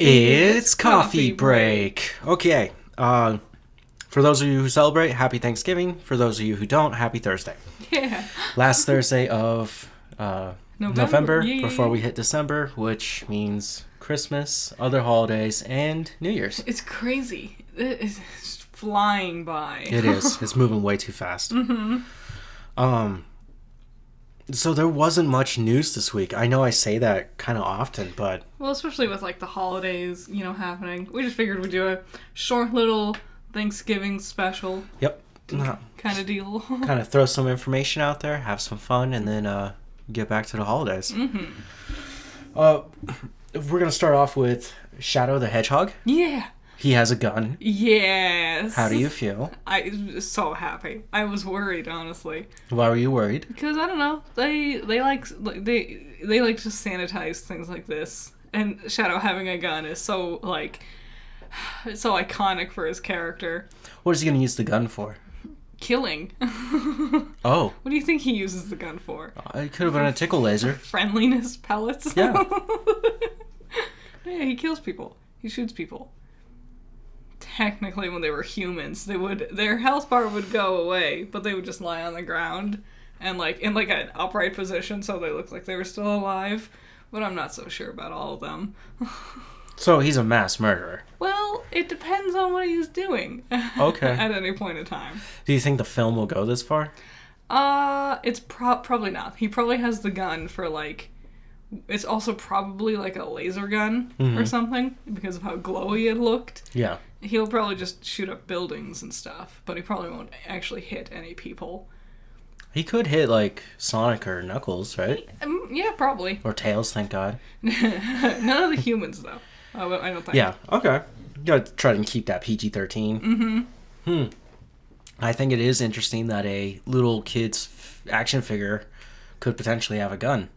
It's coffee break. Okay. For those of you who celebrate, happy Thanksgiving. For those of you who don't, happy Thursday. Yeah. Last Thursday of November Yay. before we hit December, which means Christmas, other holidays, and New Year's. It's crazy. It's flying by. It is. It's moving way too fast. So there wasn't much news this week. I know I say that kind of often, but... Well, especially with, like, the holidays, happening. We just figured we'd do a short little Thanksgiving special. Yep. Kind of deal. Kind of throw some information out there, have some fun, and then get back to the holidays. We're going to start off with Shadow the Hedgehog. Yeah. He has a gun. Yes. How do you feel? I was so happy. I was worried, honestly. Why were you worried? Because I don't know. They like to sanitize things like this, and Shadow having a gun is so so iconic for his character. What is he going to use the gun for? Killing. Oh. What do you think he uses the gun for? It could have been a tickle laser. Friendliness pellets? Yeah. Yeah, he kills people. He shoots people. Technically, when they were humans, their health bar would go away, but they would just lie on the ground and in an upright position, so they looked like they were still alive. But I'm not so sure about all of them. So he's a mass murderer. Well, it depends on what he's doing. Okay. At any point in time. Do you think the film will go this far? It's probably not. He probably has the gun for it's also probably like a laser gun or something because of how glowy it looked. Yeah. He'll probably just shoot up buildings and stuff, but he probably won't actually hit any people. He could hit Sonic or Knuckles, right? Yeah, probably. Or Tails, thank God. None of the humans, though. I don't think. Yeah, okay. You gotta try to keep that PG-13. I think it is interesting that a little kid's action figure could potentially have a gun.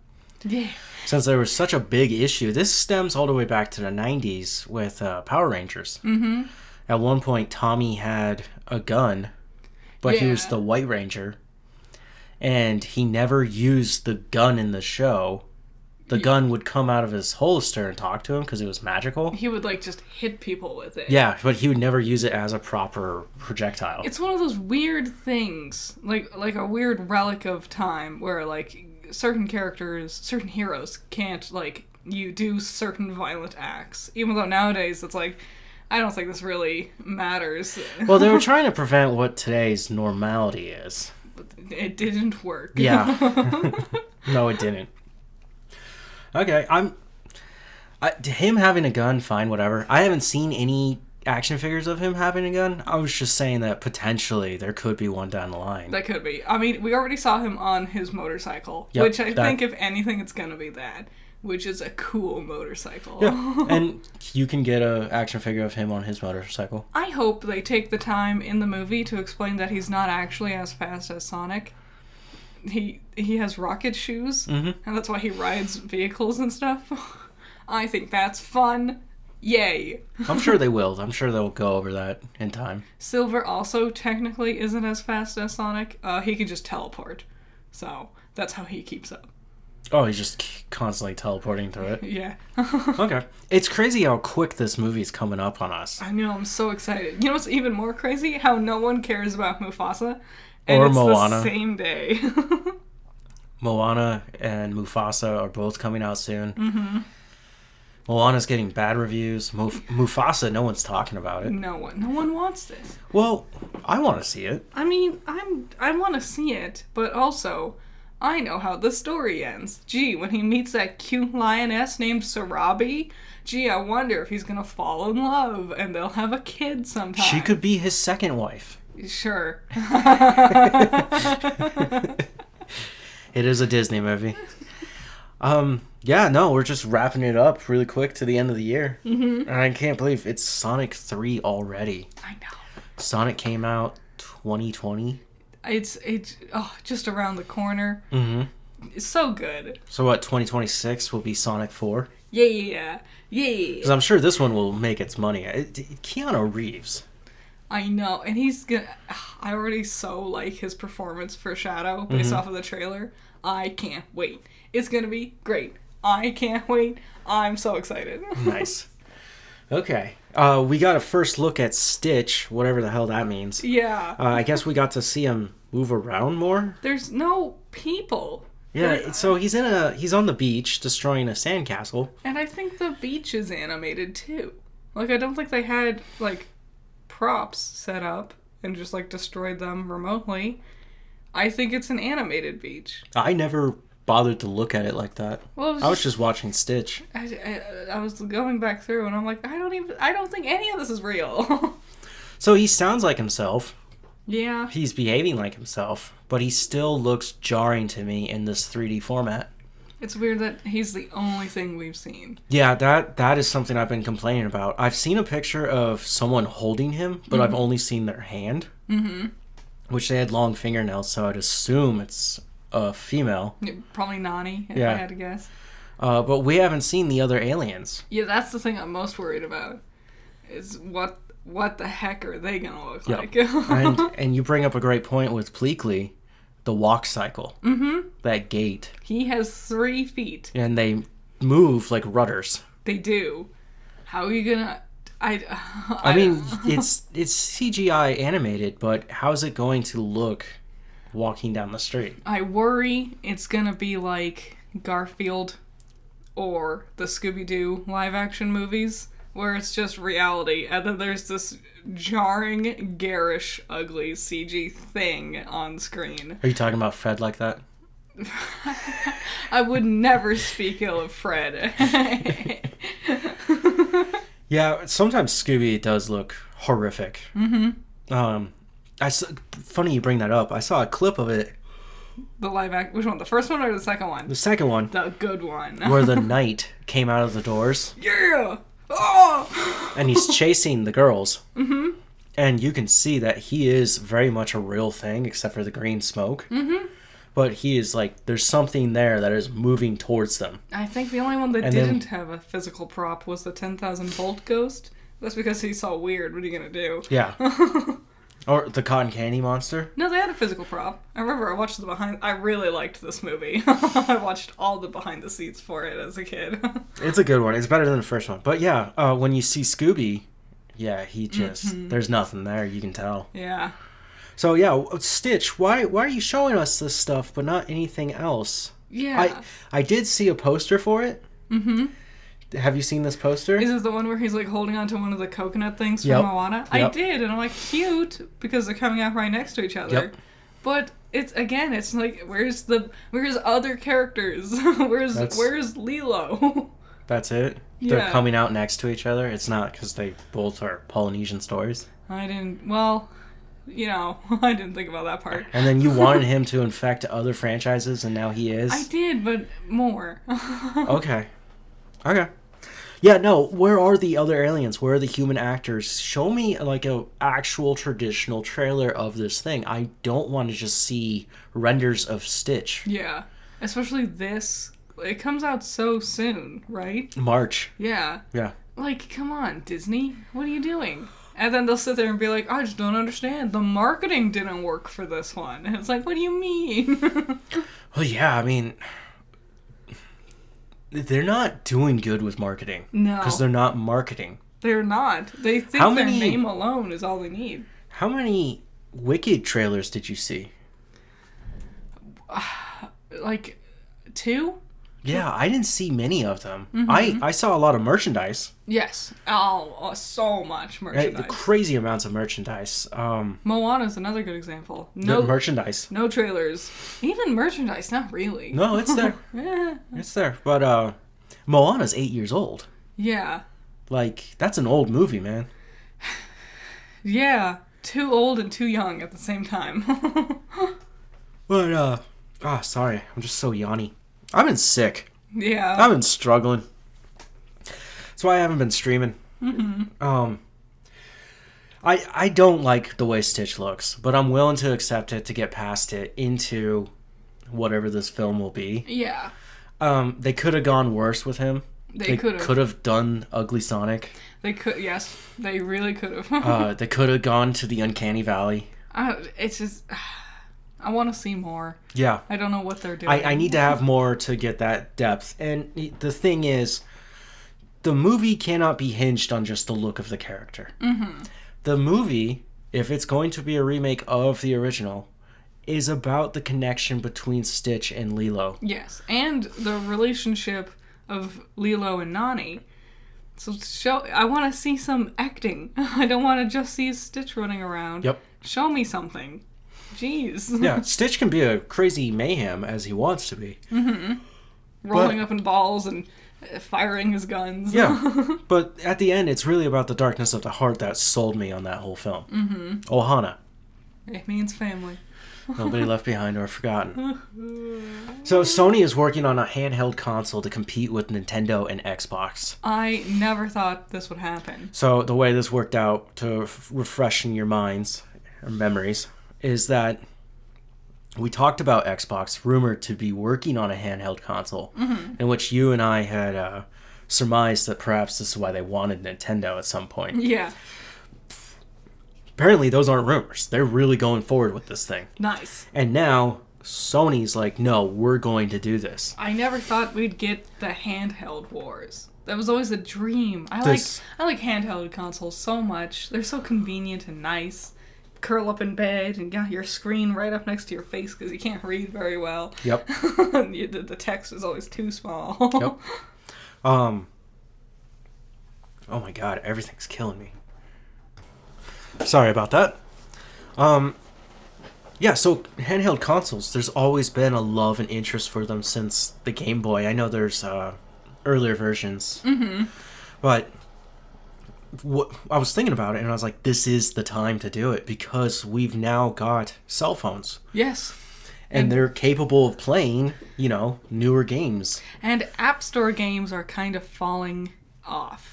Yeah. Since there was such a big issue, this stems all the way back to the 90s with Power Rangers. Mm-hmm. At one point, Tommy had a gun, but he was the White Ranger, and he never used the gun in the show. The gun would come out of his holster and talk to him because it was magical. He would just hit people with it. Yeah, but he would never use it as a proper projectile. It's one of those weird things, like a weird relic of time where certain characters, certain heroes can't you do certain violent acts. Even though nowadays it's I don't think this really matters. Well, they were trying to prevent what today's normality is. But it didn't work. Yeah. No, it didn't. Okay, him having a gun, fine, whatever. I haven't seen any action figures of him having a gun. I was just saying that potentially there could be one down the line. That could be. I mean, we already saw him on his motorcycle, Yep, which I think, if anything, it's gonna be that, which is a cool motorcycle. Yeah, and you can get a action figure of him on his motorcycle. I hope they take the time in the movie to explain that he's not actually as fast as Sonic. He has rocket shoes, and that's why he rides vehicles and stuff. I think that's fun. Yay. I'm sure they will. I'm sure they'll go over that in time. Silver also technically isn't as fast as Sonic. He can just teleport. So that's how he keeps up. Oh, he's just constantly teleporting through it? Yeah. Okay. It's crazy how quick this movie's coming up on us. I know, I'm so excited. You know what's even more crazy? How no one cares about Mufasa. And Or it's Moana. the same day. Moana and Mufasa are both coming out soon. Moana's getting bad reviews. Mufasa, no one's talking about it. No one wants this. Well, I want to see it. I mean, I want to see it, but also, I know how the story ends. Gee, when he meets that cute lioness named Sarabi, gee, I wonder if he's gonna fall in love and they'll have a kid sometime. She could be his second wife. Sure. It is a Disney movie. Yeah, no, we're just wrapping it up really quick to the end of the year. And I can't believe it's Sonic 3 already. I know. Sonic came out 2020. It's just around the corner. It's so good. So what, 2026 will be Sonic 4? Yeah. Because I'm sure this one will make its money. Keanu Reeves. I know, and he's gonna... I already so like his performance for Shadow based off of the trailer. I can't wait. It's gonna be great. I can't wait. I'm so excited. Nice. Okay. We got a first look at Stitch, whatever the hell that means. Yeah. I guess we got to see him move around more. There's no people. Yeah, so he's on the beach destroying a sandcastle. And I think the beach is animated too. Like, I don't think they had, like, props set up and just, like, destroyed them remotely. I think it's an animated beach. I never bothered to look at it like that. Well, I was just watching Stitch. I was going back through and I'm like, I don't think any of this is real. So he sounds like himself. Yeah. He's behaving like himself, but he still looks jarring to me in this 3D format. It's weird that he's the only thing we've seen. Yeah, that is something I've been complaining about. I've seen a picture of someone holding him, but I've only seen their hand. Mm-hmm. Which they had long fingernails, so I'd assume it's a female. Probably Nani, if I had to guess. But we haven't seen the other aliens. Yeah, that's the thing I'm most worried about. Is what the heck are they gonna look like? and you bring up a great point with Pleakley, the walk cycle. Mm-hmm. That gait. He has 3 feet. And they move like rudders. They do. How are you gonna... I mean, it's CGI animated, but how's it going to look walking down the street? I worry it's gonna be like Garfield or the Scooby-Doo live-action movies, where it's just reality, and then there's this jarring, garish, ugly CG thing on screen. Are you talking about Fred like that? I would never speak ill of Fred. Yeah, sometimes Scooby does look horrific. Mm-hmm. Funny you bring that up. I saw a clip of it. The live act. Which one? The first one or the second one? The second one. The good one. Where the knight came out of the doors. Yeah! Oh! And he's chasing the girls. Mm-hmm. And you can see that he is very much a real thing, except for the green smoke. Mm-hmm. But he is like, there's something there that is moving towards them. I think the only one that didn't have a physical prop was the 10,000 volt ghost. That's because he saw weird. What are you gonna do? Yeah. Or the cotton candy monster. No, they had a physical prop. I remember I watched I really liked this movie. I watched all the behind the scenes for it as a kid. It's a good one. It's better than the first one. But yeah, when you see Scooby, yeah, he just, there's nothing there. You can tell. Yeah. So yeah, Stitch, why are you showing us this stuff but not anything else? Yeah. I did see a poster for it. Mm-hmm. Have you seen this poster? Is it the one where he's like holding onto one of the coconut things from Moana? Yep. I did, and I'm like, cute, because they're coming out right next to each other. Yep. But it's like, where's other characters? Where's Lilo? That's it? Yeah. They're coming out next to each other? It's not because they both are Polynesian stories? I didn't think about that part. And then you wanted him to infect other franchises, and now he is? I did, but more. Okay. Yeah, no, where are the other aliens? Where are the human actors? Show me, like, a actual traditional trailer of this thing. I don't want to just see renders of Stitch. Yeah. Especially this. It comes out so soon, right? March. Yeah. Yeah. Like, come on, Disney. What are you doing? And then they'll sit there and be like, I just don't understand. The marketing didn't work for this one. And it's like, what do you mean? Well, yeah, I mean... They're not doing good with marketing. No. Because they're not marketing. They're not. They think their name alone is all they need. How many Wicked trailers did you see? Like 2? Yeah, I didn't see many of them. Mm-hmm. I saw a lot of merchandise. Yes. Oh, so much merchandise. Crazy amounts of merchandise. Moana's another good example. No merchandise. No trailers. Even merchandise, not really. No, it's there. Yeah. It's there. But Moana's 8 years old. Yeah. Like, that's an old movie, man. Yeah. Too old and too young at the same time. But, sorry. I'm just so yawny. I've been sick. Yeah. I've been struggling. That's why I haven't been streaming. Mm-hmm. I don't like the way Stitch looks, but I'm willing to accept it to get past it into whatever this film will be. Yeah. They could have gone worse with him. They could have done Ugly Sonic. They could, yes. They really could have. They could have gone to the Uncanny Valley. It's just... I want to see more. Yeah. I don't know what they're doing. I need to have more to get that depth. And the thing is, the movie cannot be hinged on just the look of the character. Mm-hmm. The movie, if it's going to be a remake of the original, is about the connection between Stitch and Lilo. Yes, and the relationship of Lilo and Nani. So I want to see some acting. I don't want to just see Stitch running around. Yep. Show me something. Jeez. Yeah, Stitch can be a crazy mayhem as he wants to be. Mm-hmm. Rolling up in balls and firing his guns. Yeah, but at the end, it's really about the darkness of the heart that sold me on that whole film. Mm-hmm. Ohana. It means family. Nobody left behind or forgotten. So Sony is working on a handheld console to compete with Nintendo and Xbox. I never thought this would happen. So the way this worked out, to refresh in your minds or memories, is that we talked about Xbox, rumored to be working on a handheld console, in which you and I had surmised that perhaps this is why they wanted Nintendo at some point. Yeah. Apparently, those aren't rumors. They're really going forward with this thing. Nice. And now, Sony's like, no, we're going to do this. I never thought we'd get the handheld wars. That was always a dream. I like handheld consoles so much. They're so convenient and nice. Curl up in bed and got your screen right up next to your face because you can't read very well. Yep. The text is always too small. Yep. Oh my god, everything's killing me. Sorry about that. Yeah, so handheld consoles, there's always been a love and interest for them since the Game Boy. I know there's earlier versions. Mm-hmm. But I was thinking about it, and I was like, this is the time to do it, because we've now got cell phones. Yes. And they're capable of playing, newer games. And App Store games are kind of falling off.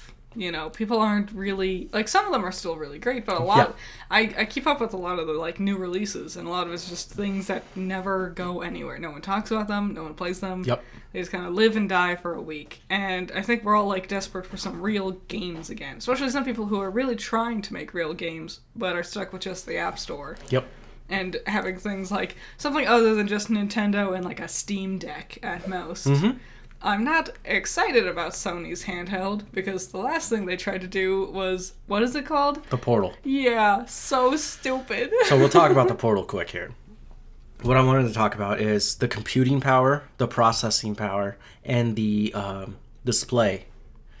People aren't really... some of them are still really great, but a lot... Yeah. I keep up with a lot of the, new releases, and a lot of it's just things that never go anywhere. No one talks about them, no one plays them. Yep. They just kind of live and die for a week. And I think we're all, desperate for some real games again. Especially some people who are really trying to make real games, but are stuck with just the App Store. Yep. And having things like something other than just Nintendo and, a Steam Deck at most. Mm-hmm. I'm not excited about Sony's handheld, because the last thing they tried to do was, what is it called? The Portal. Yeah, so stupid. So we'll talk about the Portal quick here. What I wanted to talk about is the computing power, the processing power, and the display.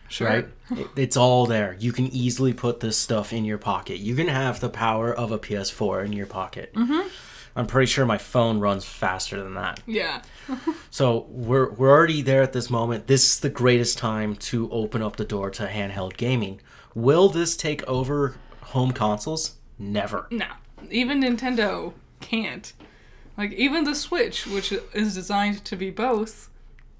Sure. Right? It's all there. You can easily put this stuff in your pocket. You can have the power of a PS4 in your pocket. Mm-hmm. I'm pretty sure my phone runs faster than that. Yeah. So we're already there at this moment. This is the greatest time to open up the door to handheld gaming. Will this take over home consoles? Never. No. Even Nintendo can't. Even the Switch, which is designed to be both,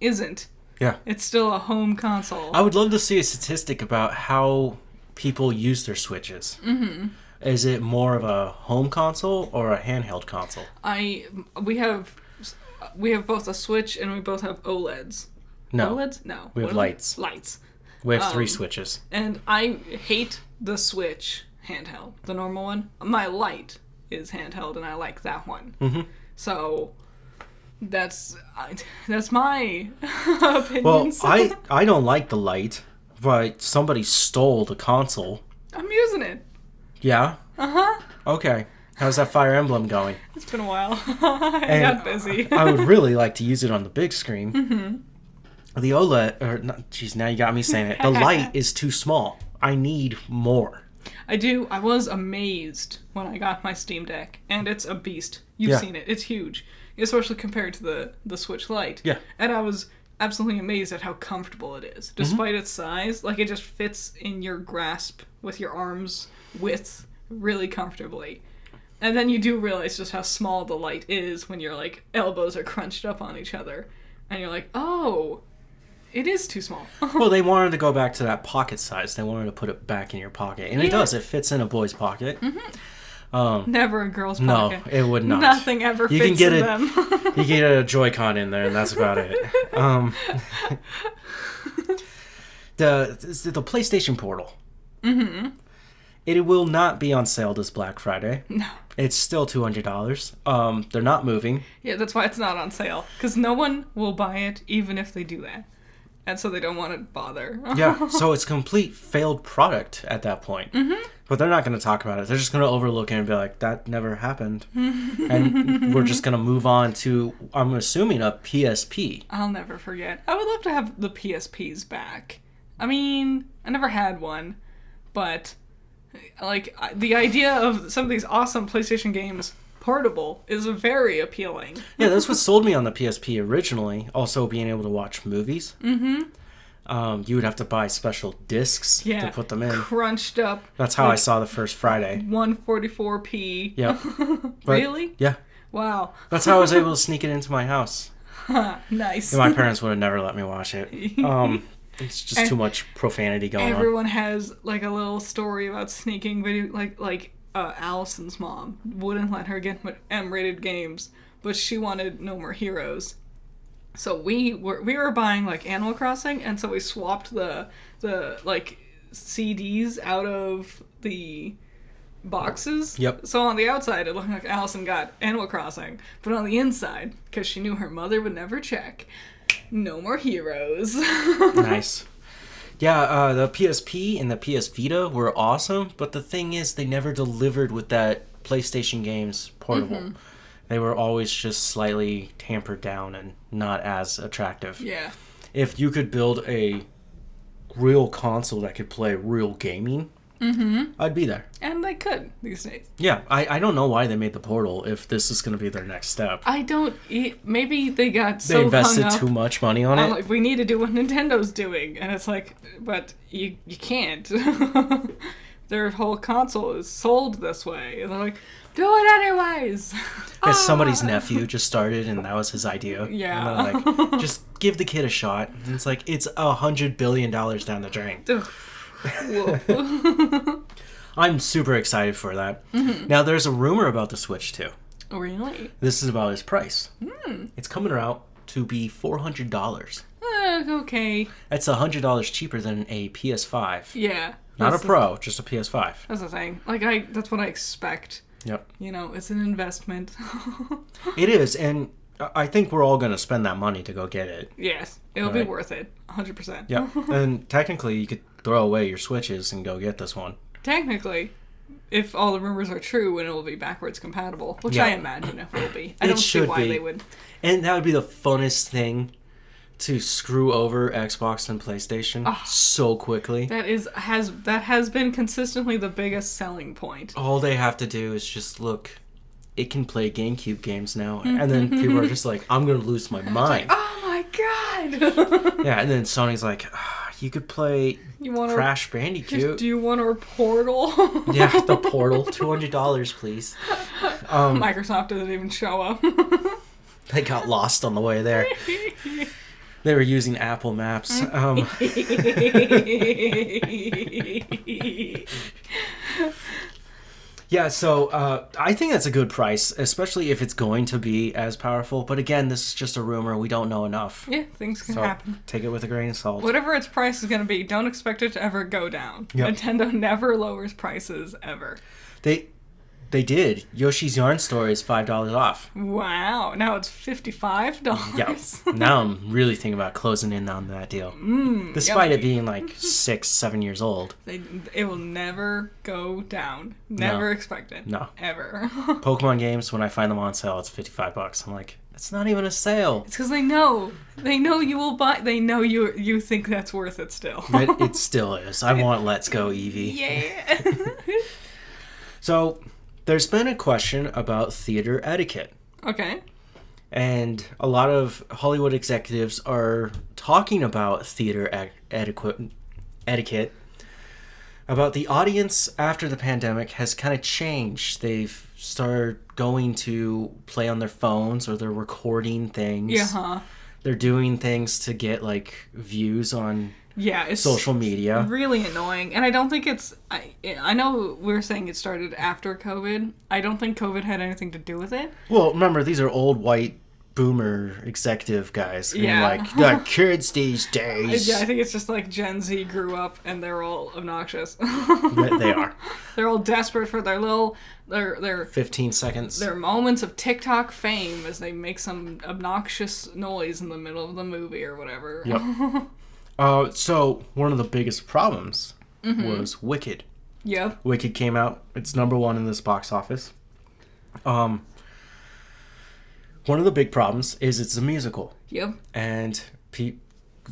isn't. Yeah. It's still a home console. I would love to see a statistic about how people use their Switches. Mm-hmm. Is it more of a home console or a handheld console? We have both a Switch and we both have OLEDs. No. OLEDs? No. We have lights. Lights. We have 3 Switches. And I hate the Switch handheld, the normal one. My Lite is handheld and I like that one. Mm-hmm. So that's my opinion. Well, I don't like the Lite, but somebody stole the console. I'm using it. Yeah? Uh-huh. Okay. How's that Fire Emblem going? It's been a while. I got busy. I would really like to use it on the big screen. Mm-hmm. The OLED, now you got me saying it. The Lite is too small. I need more. I do. I was amazed when I got my Steam Deck, and it's a beast. You've seen it. It's huge, especially compared to the Switch Lite. Yeah. And I was absolutely amazed at how comfortable it is. Despite its size, it just fits in your grasp with your arms width really comfortably. And then you do realize just how small the Lite is when your elbows are crunched up on each other. And you're like, oh, it is too small. Well, they wanted to go back to that pocket size. They wanted to put it back in your pocket. And it does. It fits in a boy's pocket. Mm-hmm. Never a girl's pocket. No, it would not. Nothing ever fits in them. You can get a Joy-Con in there, and that's about it. The PlayStation Portal. Mm-hmm. It will not be on sale this Black Friday. No. It's still $200. They're not moving. Yeah, that's why it's not on sale. Because no one will buy it, even if they do that. And so they don't want to bother. Yeah, so it's a complete failed product at that point. Mm-hmm. But they're not going to talk about it. They're just going to overlook it and be like, that never happened. And we're just going to move on to, I'm assuming, a PSP. I'll never forget. I would love to have the PSPs back. I mean, I never had one, but like the idea of some of these awesome PlayStation games portable is very appealing. Yeah, that's what sold me on the PSP originally. Also, being able to watch movies. Mm-hmm. You would have to buy special discs to put them in. Crunched up. That's how I saw the first Friday. 144p. Yep. Really? Yeah. Wow. That's how I was able to sneak it into my house. Nice. And my parents would have never let me watch it. It's just too much profanity going on. Everyone has like a little story about sneaking video, like Allison's mom wouldn't let her get M-rated games, but she wanted No More Heroes. So we were buying like Animal Crossing, and so we swapped the like CDs out of the boxes. Yep. So on the outside it looked like Allison got Animal Crossing, but on the inside, because she knew her mother would never check, No More Heroes. Nice. Yeah, the PSP and the PS Vita were awesome, but the thing is, they never delivered with that PlayStation games portable. Mm-hmm. They were always just slightly tampered down and not as attractive. Yeah. If you could build a real console that could play real gaming, I'd be there. And they could these days. Yeah, I don't know why they made the Portal if this is going to be their next step. Maybe they got so They invested hung up too much money on it. Like, we need to do what Nintendo's doing. And it's like, but you can't. Their whole console is sold this way. And they're like, do it anyways. As somebody's nephew just started and that was his idea. Yeah. And they're like, just give the kid a shot. And it's like, it's $100 billion down the drain. I'm super excited for that. Mm-hmm. Now, there's a rumor about the Switch, too. Oh, really? This is about its price. It's coming out to be $400. Okay. That's $100 cheaper than a PS5. Yeah. Not a Pro, just a PS5. That's the thing. Like, that's what I expect. Yep. You know, it's an investment. It is, and I think we're all going to spend that money to go get it. Yes. It'll be worth it. 100%. Yep. And technically, you could throw away your Switches and go get this one. Technically, if all the rumors are true, and it will be backwards compatible, which I imagine it will be. I don't see why they would. And that would be the funnest thing, to screw over Xbox and PlayStation so quickly. That has been consistently the biggest selling point. All they have to do is just look, it can play GameCube games now. And then people are just like, I'm going to lose my mind. Like, oh my god! Yeah, and then Sony's like, you could play Crash Bandicoot. Do you want our Portal? Yeah, the Portal. $200, please. Microsoft doesn't even show up. They got lost on the way there. They were using Apple Maps. Yeah, so I think that's a good price, especially if it's going to be as powerful. But again, this is just a rumor. We don't know enough. Yeah, things can happen. Take it with a grain of salt. Whatever its price is going to be, don't expect it to ever go down. Yep. Nintendo never lowers prices, ever. They did. Yoshi's Yarn Store is $5 off. Wow. Now it's $55? Yeah. Now I'm really thinking about closing in on that deal. Despite it being like 6-7 years old. It will never go down. Never expect it. No. Ever. Pokemon games, when I find them on sale, it's $55. I'm like, it's not even a sale. It's because they know. They know you will buy. They know you think that's worth it still. It still is. I want Let's Go Eevee. Yeah. So... there's been a question about theater etiquette. Okay. And a lot of Hollywood executives are talking about theater etiquette. About the audience after the pandemic has kind of changed. They've started going to play on their phones, or they're recording things. Yeah. They're doing things to get like views on it's social media. Really annoying. And I don't think it's... I know we're saying it started after COVID. I don't think COVID had anything to do with it. Well, remember, these are old white boomer executive guys. Yeah. Like, the kids these days. Yeah, I think it's just like Gen Z grew up and they're all obnoxious. They are. They're all desperate for their little... Their 15 seconds. Their moments of TikTok fame as they make some obnoxious noise in the middle of the movie or whatever. Yep. So one of the biggest problems was Wicked. Yep. Wicked came out. It's #1 in this box office. One of the big problems is it's a musical. Yep. And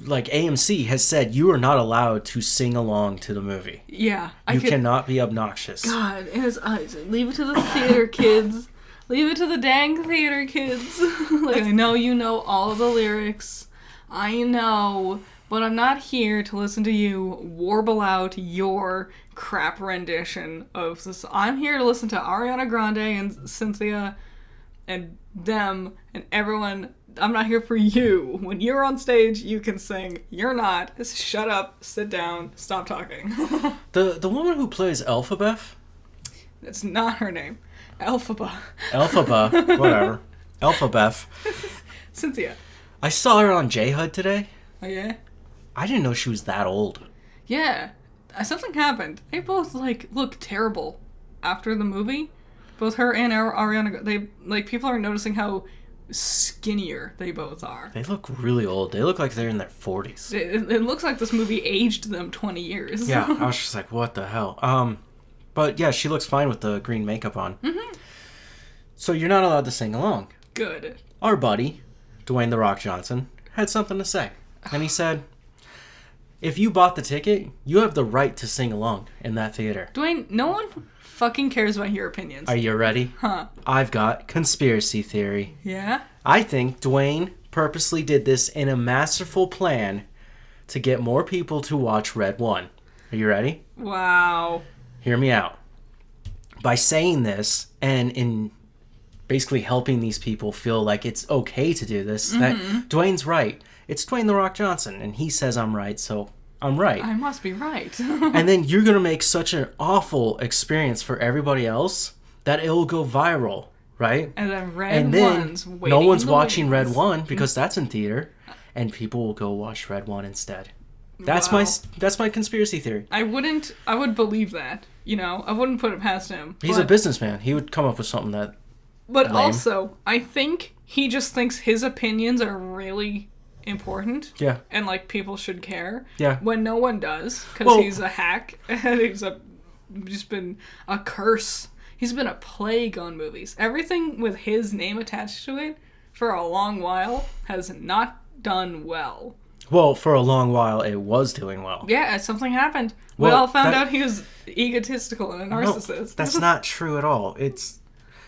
like AMC has said, you are not allowed to sing along to the movie. Yeah. You cannot be obnoxious. God, and his eyes. Leave it to the theater kids. Leave it to the dang theater kids. Like, I know you know all the lyrics. I know. But I'm not here to listen to you warble out your crap rendition of this. I'm here to listen to Ariana Grande and Cynthia and them and everyone. I'm not here for you. When you're on stage, you can sing. You're not. Just shut up, sit down, stop talking. The woman who plays Elphaba? That's not her name. Elphaba. Whatever. Elphaba. Cynthia. I saw her on J-HUD today. Oh, yeah? I didn't know she was that old. Yeah. Something happened. They both, look terrible after the movie. Both her and Ariana, people are noticing how skinnier they both are. They look really old. They look like they're in their 40s. It looks like this movie aged them 20 years. Yeah, I was just like, what the hell? But yeah, she looks fine with the green makeup on. Mm-hmm. So you're not allowed to sing along. Good. Our buddy, Dwayne "The Rock" Johnson, had something to say. And he said, if you bought the ticket, you have the right to sing along in that theater. Dwayne, no one fucking cares about your opinions. Are you ready? Huh. I've got conspiracy theory. Yeah? I think Dwayne purposely did this in a masterful plan to get more people to watch Red 1. Are you ready? Wow. Hear me out. By saying this and in basically helping these people feel like it's okay to do this, that Dwayne's right. It's Dwayne "The Rock" Johnson, and he says I'm right, so I'm right. I must be right. And then you're going to make such an awful experience for everybody else that it'll go viral, right? And then no one's watching Red 1 because that's in theater, and people will go watch Red 1 instead. That's my conspiracy theory. I would believe that. I wouldn't put it past him. He's a businessman. He would come up with something that But lame. Also, I think he just thinks his opinions are really important. Yeah. And people should care. Yeah. When no one does, because he's a hack and he's just been a curse. He's been a plague on movies. Everything with his name attached to it for a long while has not done well. Well, for a long while, it was doing well. Yeah, something happened. We all found out he was egotistical and a narcissist. No, that's not true at all.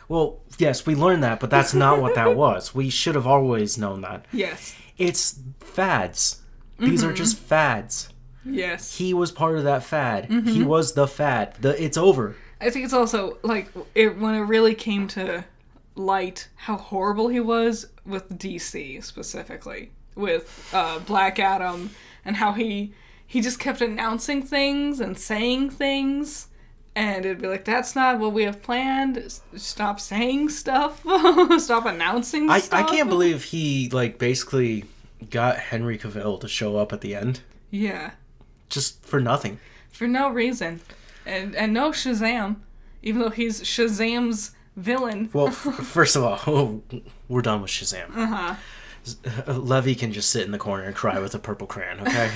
Well, yes, we learned that, but that's not what that was. We should have always known that. Yes. It's fads. These are just fads. Yes. He was part of that fad. He was the fad. It's over. I think it's also, when it really came to light how horrible he was with DC, specifically. With Black Adam, and how he just kept announcing things and saying things, and it'd be like, that's not what we have planned. Stop saying stuff. Stop announcing stuff. I can't believe he basically got Henry Cavill to show up at the end. Yeah. Just for nothing. For no reason. And no Shazam, even though he's Shazam's villain. Well, first of all, we're done with Shazam. Uh-huh. Levy can just sit in the corner and cry with a purple crayon, okay?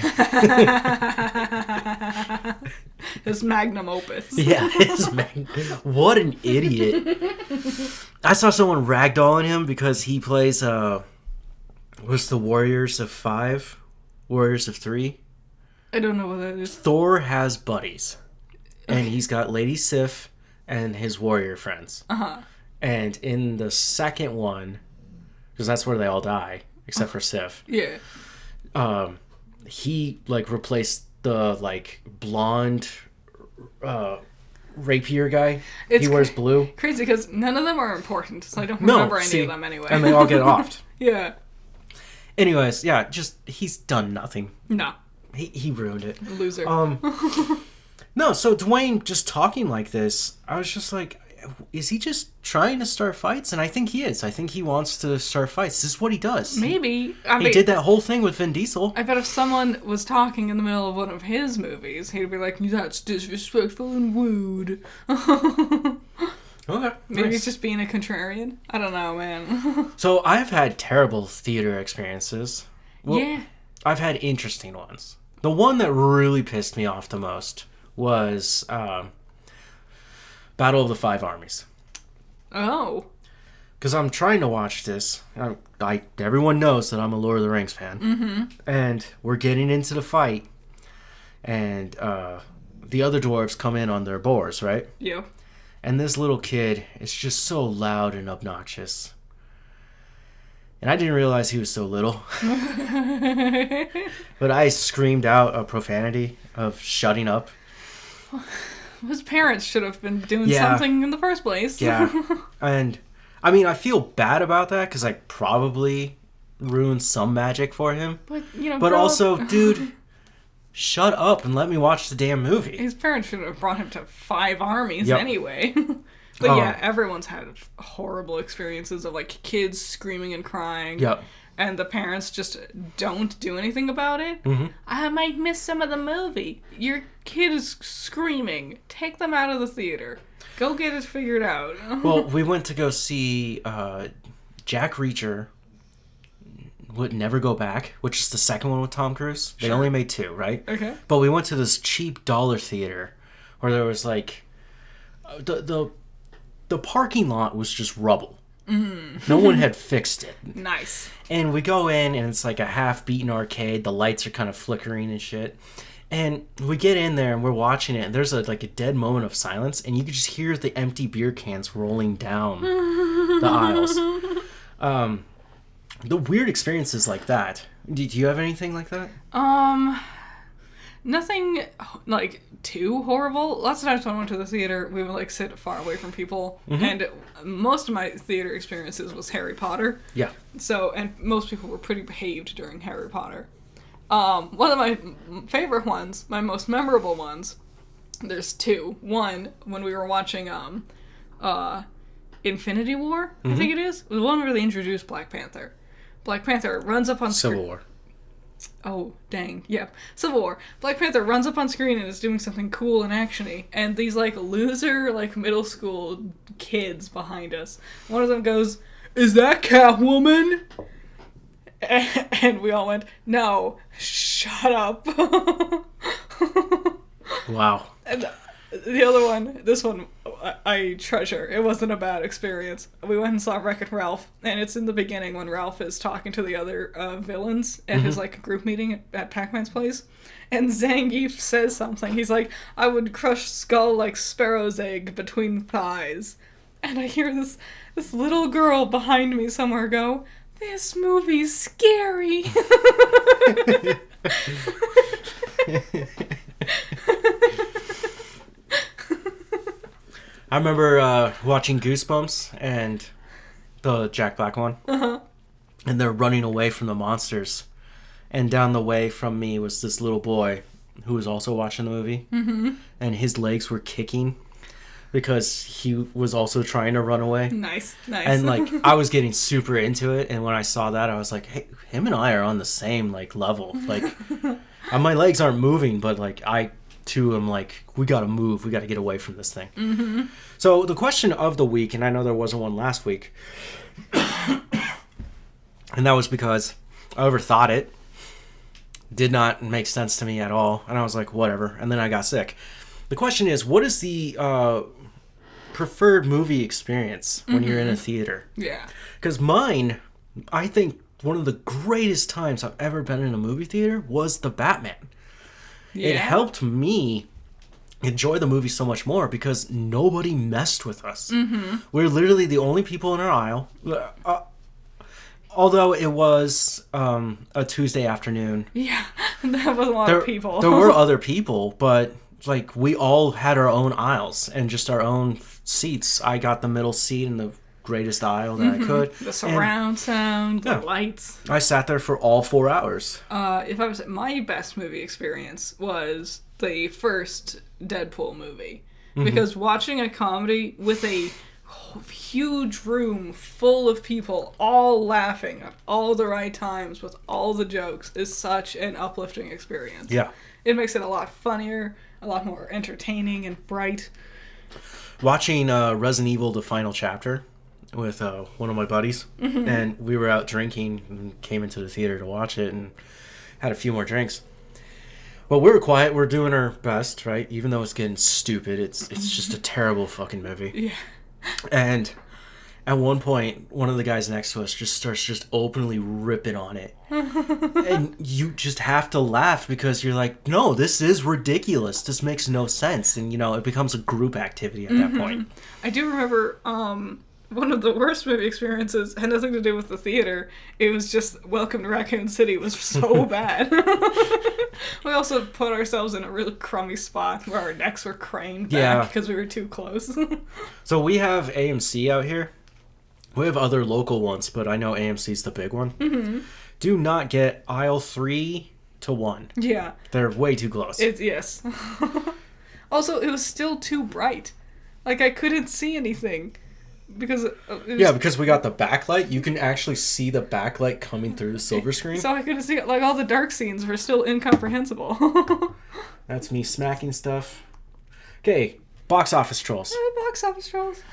His magnum opus. Yeah, what an idiot. I saw someone ragdolling him because he plays, what's the Warriors of 5? Warriors of 3? I don't know what that is. Thor has buddies. And he's got Lady Sif and his warrior friends. Uh-huh. And in the second one, because that's where they all die, except for Sif. Yeah. He replaced the blonde rapier guy. He wears blue. Crazy because none of them are important, so I don't remember any of them anyway. And they all get offed. Yeah. Anyways, yeah, he's done nothing. No. He ruined it. Loser. No, so Dwayne just talking like this, I was just like, is he just trying to start fights? And I think he is. I think he wants to start fights. This is what he does. Maybe. He did that whole thing with Vin Diesel. I bet if someone was talking in the middle of one of his movies, he'd be like, that's disrespectful and rude. Okay. Maybe he's just being a contrarian. I don't know, man. So I've had terrible theater experiences. Well, yeah. I've had interesting ones. The one that really pissed me off the most was Battle of the Five Armies. Oh. Because I'm trying to watch this. Everyone knows that I'm a Lord of the Rings fan. Mm-hmm. And we're getting into the fight. And the other dwarves come in on their boars, right? Yeah. And this little kid is just so loud and obnoxious. And I didn't realize he was so little. But I screamed out a profanity of shutting up. His parents should have been doing something in the first place. Yeah. And, I mean, I feel bad about that because I probably ruined some magic for him. But also, dude, shut up and let me watch the damn movie. His parents should have brought him to Five Armies anyway. But yeah, everyone's had horrible experiences of like kids screaming and crying. Yep. And the parents just don't do anything about it. Mm-hmm. I might miss some of the movie. Your kid is screaming. Take them out of the theater. Go get it figured out. Well, we went to go see Jack Reacher Would Never Go Back, which is the second one with Tom Cruise. They only made 2, right? Okay. But we went to this cheap dollar theater where there was like the parking lot was just rubble. No one had fixed it. Nice. And we go in, and it's like a half-beaten arcade. The lights are kind of flickering and shit. And we get in there, and we're watching it, and there's a dead moment of silence, and you can just hear the empty beer cans rolling down the aisles. The weird experiences like that. Do you have anything like that? Nothing, like, too horrible. Lots of times when I went to the theater, we would, like, sit far away from people. Mm-hmm. And most of my theater experiences was Harry Potter. Yeah. So, and most people were pretty behaved during Harry Potter. One of my favorite ones, my most memorable ones, there's 2. One, when we were watching, Infinity War, I think it is. It was one where they introduced Black Panther. Black Panther runs up on screen. Civil War. Oh, dang. Yep. Civil War. Black Panther runs up on screen and is doing something cool and actiony. And these, like, loser, like, middle school kids behind us. One of them goes, "Is that Catwoman?" And we all went, "No, shut up." Wow. And the other one, this one, I treasure. It wasn't a bad experience. We went and saw Wreck-It Ralph, and it's in the beginning when Ralph is talking to the other villains at his, like, group meeting at Pac-Man's place. And Zangief says something. He's like, "I would crush Skull like Sparrow's egg between thighs." And I hear this little girl behind me somewhere go, "This movie's scary." I remember watching Goosebumps and the Jack Black one. Uh-huh. And they're running away from the monsters. And down the way from me was this little boy who was also watching the movie. Mm-hmm. And his legs were kicking because he was also trying to run away. Nice. And, like, I was getting super into it. And when I saw that, I was like, hey, him and I are on the same, like, level. Like, my legs aren't moving, but, like, I... too, I'm like, we gotta move. We gotta get away from this thing. Mm-hmm. So the question of the week, and I know there wasn't one last week, and that was because I overthought it. Did not make sense to me at all. And I was like, whatever. And then I got sick. The question is, what is the preferred movie experience when you're in a theater? Yeah. Because mine, I think one of the greatest times I've ever been in a movie theater was The Batman. Yeah. It helped me enjoy the movie so much more because nobody messed with us. Mm-hmm. We're literally the only people in our aisle. Although it was a Tuesday afternoon. Yeah, that was a lot of people. There were other people, but like we all had our own aisles and just our own seats. I got the middle seat in the greatest aisle that I could. The surround sound, the lights. I sat there for all 4 hours. If I was my best movie experience was the first Deadpool movie. Because watching a comedy with a huge room full of people all laughing at all the right times with all the jokes is such an uplifting experience. Yeah. It makes it a lot funnier, a lot more entertaining and bright. Watching Resident Evil The Final Chapter with one of my buddies, and we were out drinking and came into the theater to watch it, and had a few more drinks. Well, we were quiet. We're doing our best, right? Even though it's getting stupid, it's just a terrible fucking movie. Yeah. And at one point, one of the guys next to us just starts just openly ripping on it. And you just have to laugh because you're like, no, this is ridiculous. This makes no sense. And, it becomes a group activity at that point. I do remember one of the worst movie experiences had nothing to do with the theater. It was just Welcome to Raccoon City. It was so bad. We also put ourselves in a really crummy spot where our necks were craned back because we were too close. So we have AMC out here. We have other local ones, but I know AMC's the big one. Mm-hmm. Do not get aisle 3 to 1. Yeah. They're way too close. Yes. Also, it was still too bright. Like, I couldn't see anything. Because because we got the backlight. You can actually see the backlight coming through the silver screen. So I couldn't see it. Like, all the dark scenes were still incomprehensible. That's me smacking stuff. Okay, box office trolls. Box office trolls.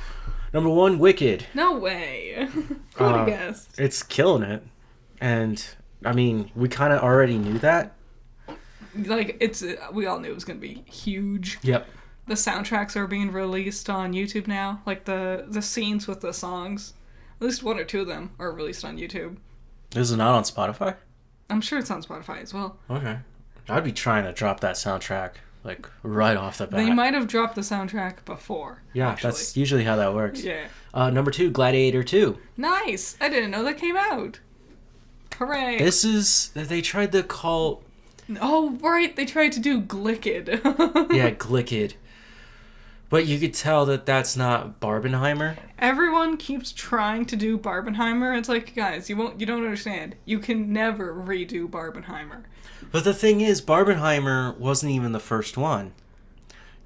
Number 1, Wicked. No way. Who would have guessed? It's killing it. And, I mean, we kind of already knew that. Like, we all knew it was going to be huge. Yep. The soundtracks are being released on YouTube now. Like, the scenes with the songs. At least 1 or 2 of them are released on YouTube. Is it not on Spotify? I'm sure it's on Spotify as well. Okay. I'd be trying to drop that soundtrack, like, right off the bat. They might have dropped the soundtrack before. Yeah, actually. That's usually how that works. Yeah. Number 2, Gladiator 2. Nice! I didn't know that came out. Hooray. They tried to call... Oh, right, they tried to do Glicked. Yeah, Glicked. But you could tell that that's not Barbenheimer. Everyone keeps trying to do Barbenheimer. It's like, guys, you don't understand. You can never redo Barbenheimer. But the thing is, Barbenheimer wasn't even the first one.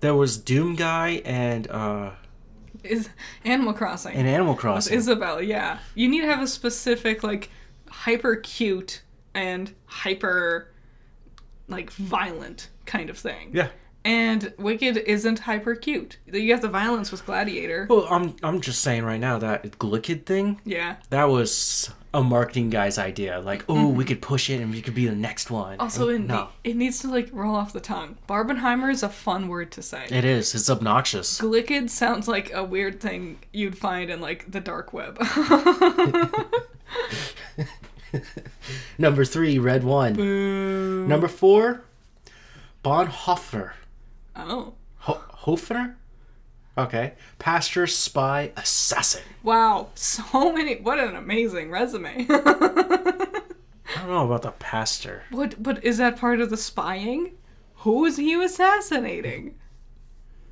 There was Doom Guy and Is Animal Crossing. And Animal Crossing. With Isabelle, yeah. You need to have a specific, like, hyper cute and hyper, like, violent kind of thing. Yeah. And Wicked isn't hyper cute. You have the violence with Gladiator. Well, I'm just saying right now that Glicked thing. Yeah. That was a marketing guy's idea. Like, oh, we could push it and we could be the next one. Also, it needs to, like, roll off the tongue. Barbenheimer is a fun word to say. It is. It's obnoxious. Glicked sounds like a weird thing you'd find in, like, the dark web. Number 3, Red One. Boo. Number 4, Bonhoeffer. Oh. Hofer? Okay. Pastor, spy, assassin. Wow. So many. What an amazing resume. I don't know about the pastor. But is that part of the spying? Who is he assassinating?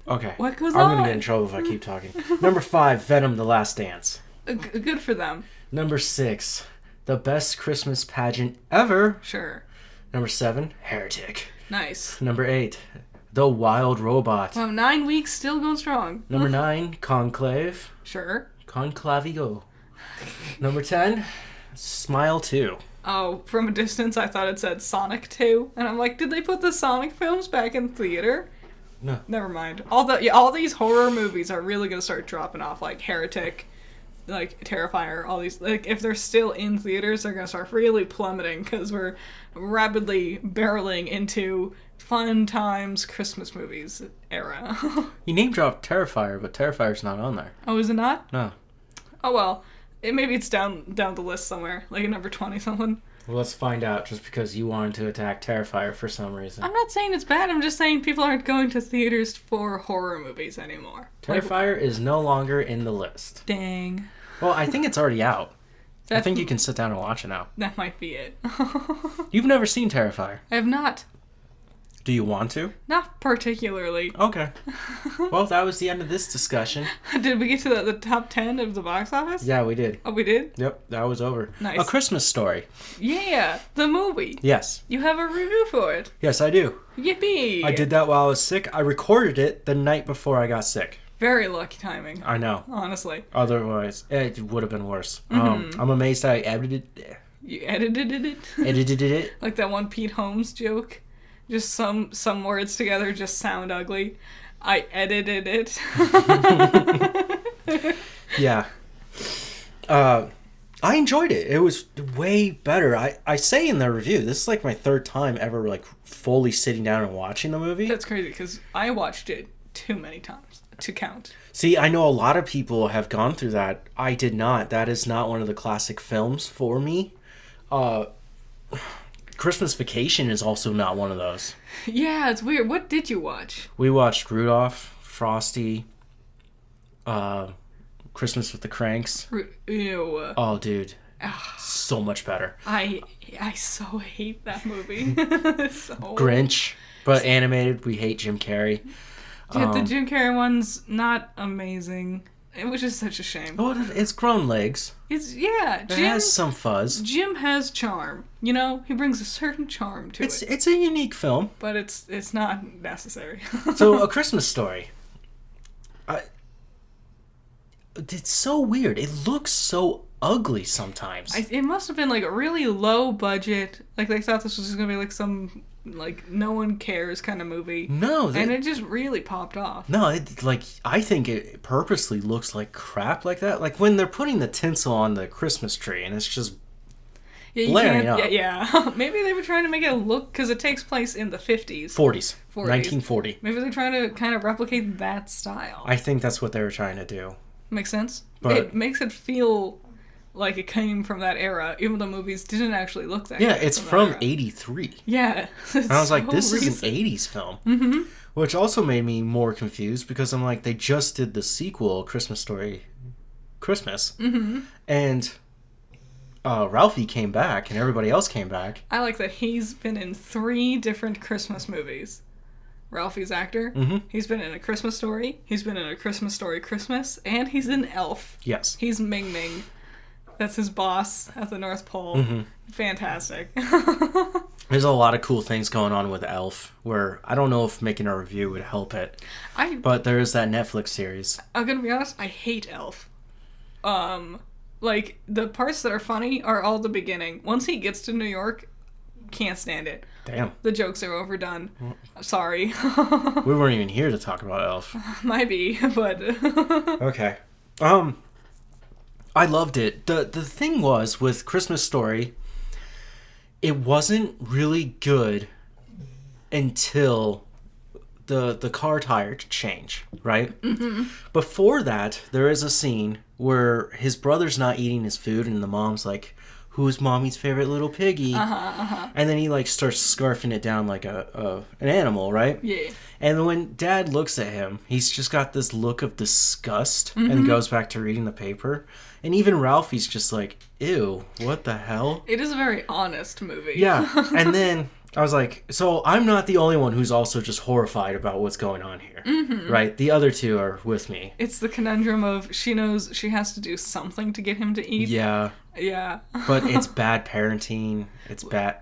Okay. What goes I'm on? going to get in trouble if I keep talking. Number 5, Venom, The Last Dance. Good for them. Number 6, the best Christmas pageant ever. Sure. Number 7, Heretic. Nice. Number 8, The Wild Robot. Wow, 9 weeks still going strong. Number 9, Conclave. Sure. Conclavigo. Number 10, Smile 2. Oh, from a distance I thought it said Sonic 2. And I'm like, did they put the Sonic films back in theater? No. Never mind. All these horror movies are really going to start dropping off, like Heretic, like Terrifier, all these. Like, if they're still in theaters, they're going to start really plummeting because we're rapidly barreling into fun times Christmas movies era. You name dropped Terrifier, but Terrifier's not on there. Oh, is it not? No. Oh, well. Maybe it's down the list somewhere, like at number 20 something. Well, let's find out just because you wanted to attack Terrifier for some reason. I'm not saying it's bad. I'm just saying people aren't going to theaters for horror movies anymore. Terrifier is no longer in the list. Dang. Well, I think it's already out. I think you can sit down and watch it now. That might be it. You've never seen Terrifier. I have not. Do you want to? Not particularly. Okay. Well, that was the end of this discussion. Did we get to the top 10 of the box office? Yeah, we did. Oh, we did? Yep, that was over. Nice. A Christmas Story. Yeah, the movie. Yes. You have a review for it. Yes, I do. Yippee. I did that while I was sick. I recorded it the night before I got sick. Very lucky timing. I know. Honestly. Otherwise, it would have been worse. I'm amazed I edited it. You edited it? Edited it. Like that one Pete Holmes joke. Just some words together just sound ugly. I edited it. Yeah. I enjoyed it. It was way better. I say in the review, this is like my third time ever like fully sitting down and watching the movie. That's crazy because I watched it too many times to count. See, I know a lot of people have gone through that. I did not. That is not one of the classic films for me. Christmas Vacation is also not one of those. Yeah, it's weird. What did you watch? We watched Rudolph, Frosty, Christmas with the Cranks. Ew. Oh, dude. So much better. I so hate that movie. So... Grinch, but animated. We hate Jim Carrey. Yeah, the Jim Carrey one's not amazing. It was just such a shame. Oh, it's grown legs. Jim has some fuzz. Jim has charm. You know, he brings a certain charm to it. It's a unique film. But it's not necessary. So, A Christmas Story. It's so weird. It looks so ugly sometimes. It must have been like a really low budget. Like they thought this was just gonna be like some like no one cares kind of movie. No, and it just really popped off. No, I think it purposely looks like crap like that. Like when they're putting the tinsel on the Christmas tree and it's just blaring up. Yeah. Maybe they were trying to make it look because it takes place in the 50s. 40s. 1940. Maybe they're trying to kind of replicate that style. I think that's what they were trying to do. Makes sense. But it makes it feel like it came from that era, even though movies didn't actually look that good. Yeah, it's from 83. Yeah. And I was like, this is an 80s film. Mm-hmm. Which also made me more confused because I'm like, they just did the sequel, Christmas Story Christmas. Mm-hmm. And Ralphie came back and everybody else came back. I like that he's been in 3 different Christmas movies. Ralphie's actor. Mm-hmm. He's been in A Christmas Story. He's been in A Christmas Story Christmas. And he's in Elf. Yes. He's Ming Ming. That's his boss at the North Pole. Mm-hmm. Fantastic. There's a lot of cool things going on with Elf, where I don't know if making a review would help it. But there is that Netflix series. I'm gonna be honest, I hate Elf. Like, the parts that are funny are all the beginning. Once he gets to New York, can't stand it. Damn. The jokes are overdone. Sorry. We weren't even here to talk about Elf. Might be, but... Okay. I loved it. The thing was, with Christmas Story, it wasn't really good until the car tire change, right? Mm-hmm. Before that, there is a scene where his brother's not eating his food, and the mom's like, who's mommy's favorite little piggy? And then he like starts scarfing it down like an animal, right? Yeah. And when Dad looks at him, he's just got this look of disgust and goes back to reading the paper. And even Ralphie's just like, ew, what the hell? It is a very honest movie. Yeah. And then I was like, so I'm not the only one who's also just horrified about what's going on here. Mm-hmm. Right? The other two are with me. It's the conundrum of she knows she has to do something to get him to eat. Yeah. Yeah. But it's bad parenting. It's bad.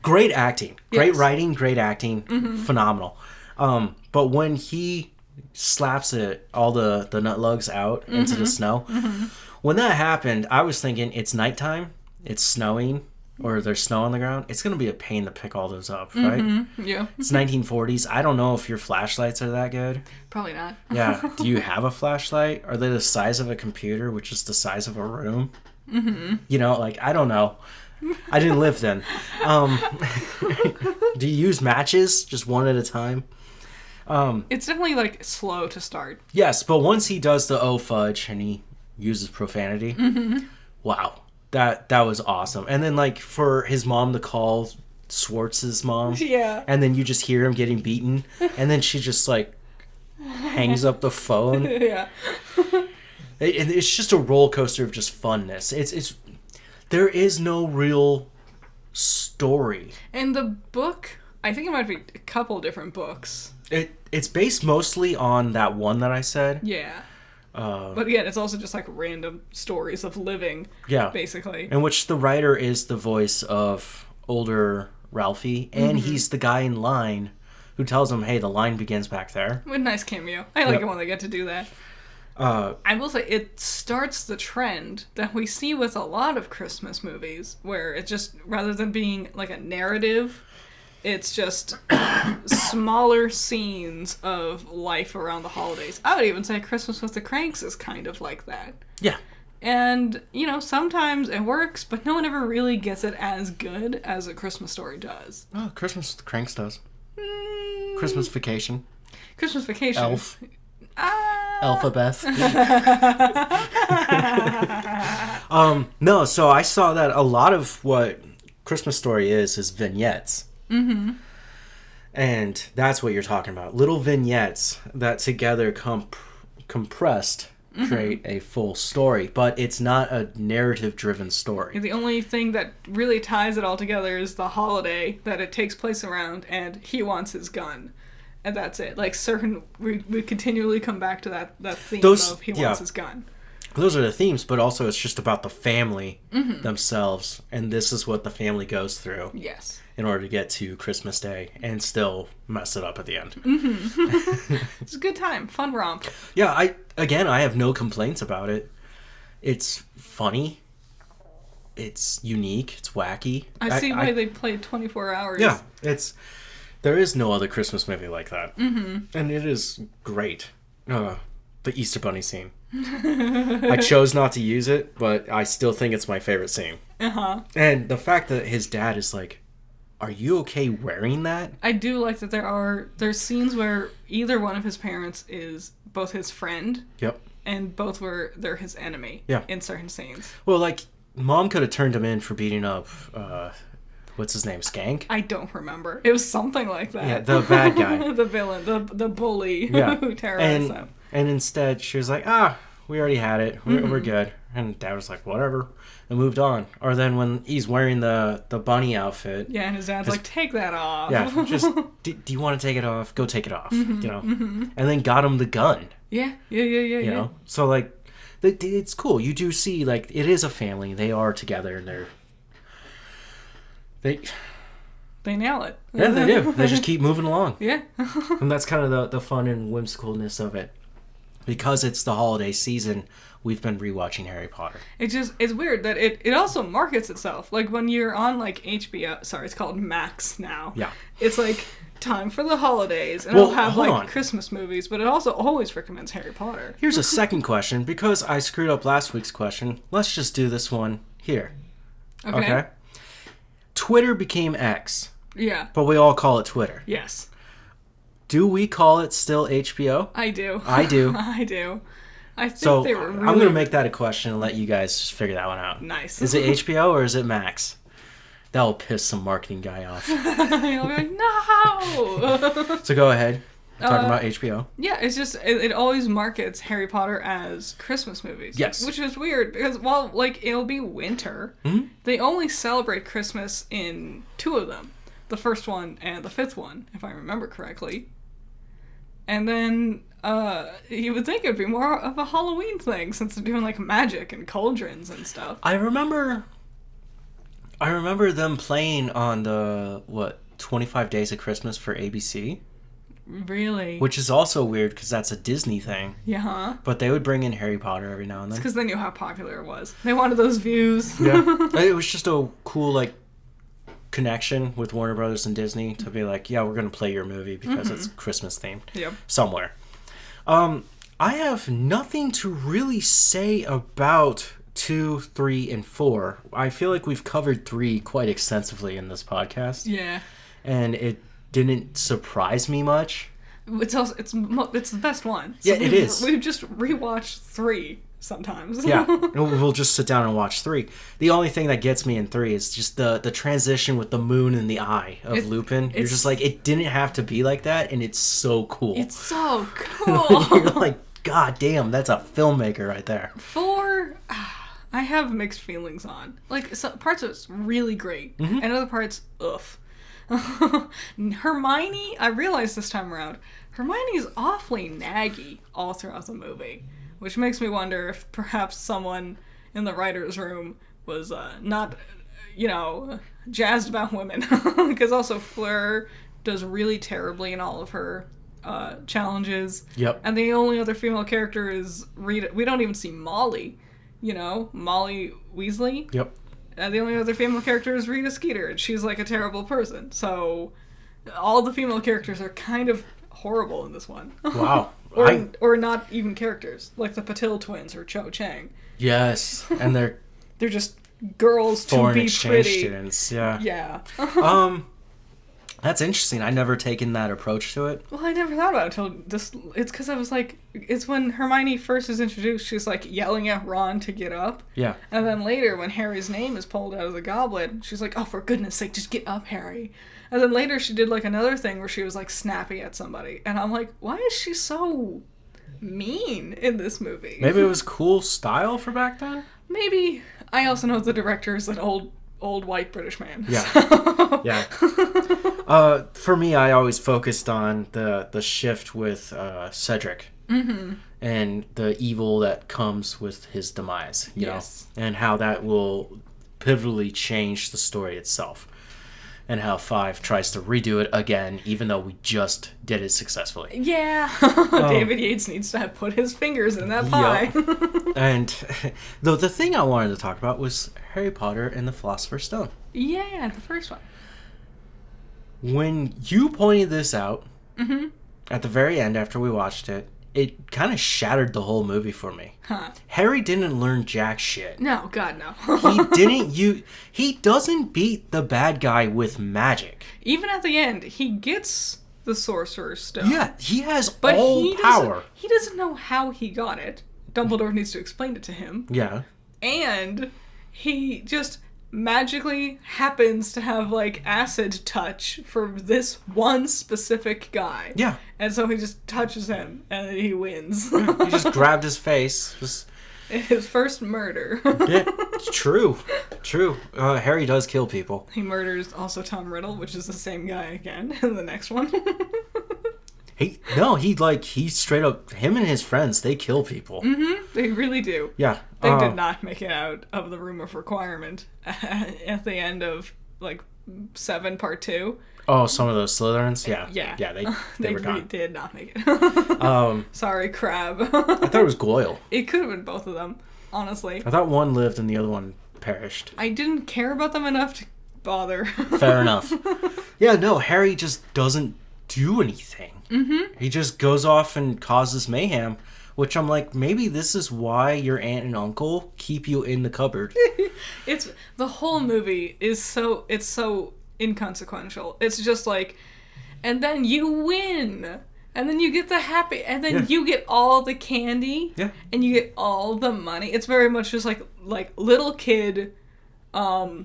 Great acting. Great writing. Great acting. Phenomenal. But when he slaps all the nut lugs out into the snow, when that happened, I was thinking it's nighttime, it's snowing, or there's snow on the ground. It's going to be a pain to pick all those up, right? Yeah. It's 1940s. I don't know if your flashlights are that good. Probably not. Yeah. Do you have a flashlight? Are they the size of a computer, which is the size of a room? You know, like, I don't know. I didn't live then. Do you use matches just one at a time? It's definitely like slow to start. Yes, but once he does the oh fudge and he uses profanity, wow, that was awesome. And then like for his mom to call Schwartz's mom, yeah, and then you just hear him getting beaten, and then she just like hangs up the phone. Yeah. It's just a roller coaster of just funness. It's there is no real story. And the book, I think it might be a couple different books. It's based mostly on that one that I said. Yeah. But again, it's also just like random stories of living. Yeah. Basically. In which the writer is the voice of older Ralphie, and he's the guy in line who tells him, hey, the line begins back there. With a nice cameo. I like it when they get to do that. I will say it starts the trend that we see with a lot of Christmas movies, where it just, rather than being like a narrative, it's just smaller scenes of life around the holidays. I would even say Christmas with the Cranks is kind of like that. Yeah. And, sometimes it works, but no one ever really gets it as good as A Christmas Story does. Oh, Christmas Cranks does. Christmas Vacation. Christmas Vacation. Elf. Alphabet. No, so I saw that a lot of what Christmas Story is vignettes. Mm-hmm. And that's what you're talking about. Little vignettes that together compressed create a full story, but it's not a narrative-driven story. The only thing that really ties it all together is the holiday that it takes place around, and he wants his gun. And that's it. Like, we continually come back to that theme of he wants his gun. Those are the themes, but also it's just about the family themselves, and this is what the family goes through. Yes. In order to get to Christmas Day and still mess it up at the end. Mm-hmm. It's a good time. Fun romp. Yeah, I have no complaints about it. It's funny. It's unique. It's wacky. I see why they played 24 hours. Yeah, there is no other Christmas movie like that. Mm-hmm. And it is great. The Easter Bunny scene. I chose not to use it, but I still think it's my favorite scene. Uh-huh. And the fact that his dad is like, are you okay wearing that? I do like that there's scenes where either one of his parents is both his friend. Yep. And they're his enemy. Yeah. In certain scenes. Well, like, Mom could have turned him in for beating up, what's his name, Skank? I don't remember. It was something like that. Yeah, the bad guy. The villain, the bully who terrorized them. And instead, she was like, we already had it. We're good. And Dad was like, whatever. And moved on. Or then when he's wearing the bunny outfit. Yeah, and his dad's like, take that off. Yeah, just, do you want to take it off? Go take it off. And then got him the gun. Yeah. So, like, it's cool. You do see, like, it is a family. They are together, and they nail it. Yeah, they do. They just keep moving along. Yeah. And that's kind of the fun and whimsicalness of it. Because it's the holiday season, we've been rewatching Harry Potter. It's weird that it also markets itself. Like when you're on like HBO, sorry, it's called Max now. Yeah. It's like time for the holidays, and it'll have like Christmas movies, but it also always recommends Harry Potter. Here's a second question, because I screwed up last week's question. Let's just do this one here. Okay. Twitter became X. Yeah. But we all call it Twitter. Yes. Do we call it still HBO? I do. I do. I do. I think they were really... I'm going to make that a question and let you guys figure that one out. Nice. Is it HBO or is it Max? That will piss some marketing guy off. You'll be like, no! So go ahead. Talking about HBO. Yeah, it's just, it always markets Harry Potter as Christmas movies. Yes. Which is weird, because, well, like, it'll be winter. Mm-hmm. They only celebrate Christmas in 2 of them. The first one and the 5th one, if I remember correctly. And then, you would think it'd be more of a Halloween thing, since they're doing, like, magic and cauldrons and stuff. I remember them playing on the, 25 Days of Christmas for ABC? Really? Which is also weird, because that's a Disney thing. Yeah. But they would bring in Harry Potter every now and then. It's because they knew how popular it was. They wanted those views. Yeah. It was just a cool, like, connection with Warner Brothers and Disney to be like, yeah, we're going to play your movie because it's Christmas themed. Yep. Somewhere. I have nothing to really say about 2, 3, and 4. I feel like we've covered 3 quite extensively in this podcast. Yeah. And it didn't surprise me much. It's the best one. So yeah, it is. We've just rewatched 3 sometimes. Yeah, we'll just sit down and watch 3. The only thing that gets me in 3 is just the transition with the moon and the eye of Lupin. You're just like, it didn't have to be like that, and it's so cool. It's so cool. You're like, God damn, that's a filmmaker right there. 4, I have mixed feelings on. Like, some parts of it's really great, and other parts, ugh. Hermione, I realized this time around, Hermione's awfully naggy all throughout the movie, which makes me wonder if perhaps someone in the writer's room was not, jazzed about women. Because also Fleur does really terribly in all of her challenges. Yep. And the only other female character is Rita. We don't even see Molly, Molly Weasley. Yep. The only other female character is Rita Skeeter, and she's like a terrible person. So all the female characters are kind of horrible in this one. Wow. Or not even characters, like the Patil twins or Cho Chang. Yes, and they're just girls to foreign be exchange pretty. students. Yeah. Yeah. That's interesting. I never taken that approach to it. Well, I never thought about it until this. It's because I was like, it's when Hermione first is introduced, she's like yelling at Ron to get up. Yeah. And then later, when Harry's name is pulled out of the goblet, she's like, oh, for goodness sake, just get up, Harry. And then later she did like another thing where she was like snappy at somebody. And I'm like, why is she so mean in this movie? Maybe it was cool style for back then? Maybe. I also know the director is an old white British man. Yeah. So. Yeah. For me, I always focused on the shift with Cedric. Mm-hmm. And the evil that comes with his demise, you know? And how that will pivotally change the story itself. And how 5 tries to redo it again, even though we just did it successfully. Yeah. David Yates needs to have put his fingers in that pie. Yep. And the thing I wanted to talk about was Harry Potter and the Philosopher's Stone. Yeah, the first one. When you pointed this out, at the very end after we watched it, it kind of shattered the whole movie for me. Huh. Harry didn't learn jack shit. No, God, no. He doesn't beat the bad guy with magic. Even at the end, he gets the Sorcerer's Stone. Yeah, he has all power. He doesn't know how he got it. Dumbledore needs to explain it to him. Yeah. And he just magically happens to have, like, acid touch for this one specific guy. Yeah. And so he just touches him, and he wins. He just grabbed his face. His first murder. Yeah, it's true. Harry does kill people. He murders also Tom Riddle, which is the same guy again in the next one. He straight up, him and his friends, they kill people. Mm-hmm. They really do. Yeah. They did not make it out of the room of requirement at the end of, like, 7 part 2. Oh, some of those Slytherins? Yeah. Yeah, they were really gone. did not make it. Sorry, Crab. I thought it was Goyle. It could have been both of them, honestly. I thought one lived and the other one perished. I didn't care about them enough to bother. Fair enough. Yeah, no, Harry just doesn't do anything. Mm-hmm. He just goes off and causes mayhem, which I'm like, maybe this is why your aunt and uncle keep you in the cupboard. It's the whole movie is so inconsequential. It's just like, and then you win, and then you get the happy, and then you get all the candy, and you get all the money. It's very much just like little kid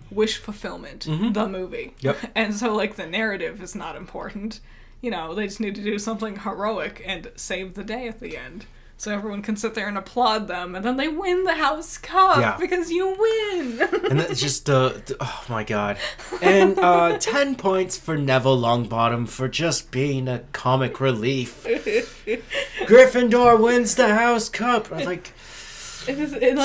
wish fulfillment, the movie. Yep. And so, like, the narrative is not important. You know, they just need to do something heroic and save the day at the end. So everyone can sit there and applaud them, and then they win the house cup because you win. And it's just, oh my god. And 10 points for Neville Longbottom for just being a comic relief. Gryffindor wins the house cup. I was like,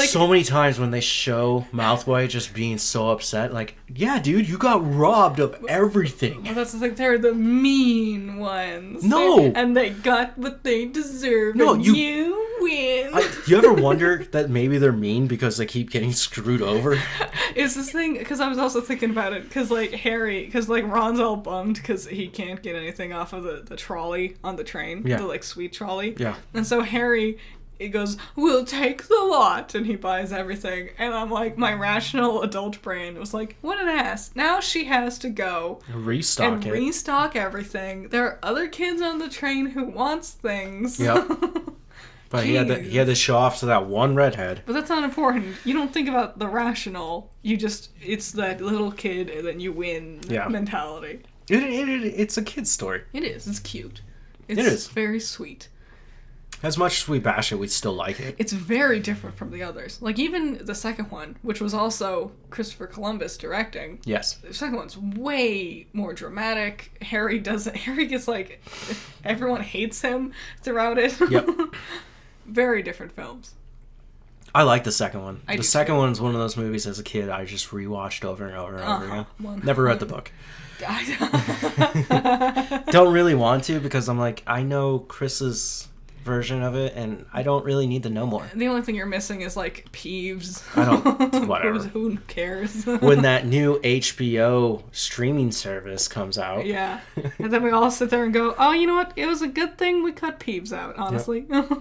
so many times when they show Malfoy just being so upset, like, yeah, dude, you got robbed of everything. Well, that's like they're the mean ones. No, and they got what they deserve. No, and you win. You ever wonder that maybe they're mean because they keep getting screwed over? It's this thing because I was also thinking about it because Ron's all bummed because he can't get anything off of the trolley on the train, the sweet trolley. Yeah, and so Harry. He goes, we'll take the lot, and he buys everything. And I'm like, my rational adult brain was like, what an ass. Now she has to go restock everything. There are other kids on the train who wants things. Yep. But he had to show off to that one redhead. But that's not important. You don't think about the rational. It's that little kid and then you win mentality. It's a kid's story. It is. It's cute. It is. Very sweet. As much as we bash it, we still like it. It's very different from the others. Like, even the second one, which was also Christopher Columbus directing. Yes. The second one's way more dramatic. Harry gets, like, everyone hates him throughout it. Yep. Very different films. I like the second one. The second too. one's one of those movies as a kid I just rewatched over and over and over again. Never read the book. Don't really want to because I'm like, I know Chris's version of it, and I don't really need to know more. The only thing you're missing is, like, Peeves. I don't... Whatever. Who cares? When that new HBO streaming service comes out. Yeah. And then we all sit there and go, oh, you know what? It was a good thing we cut Peeves out, honestly. Yep.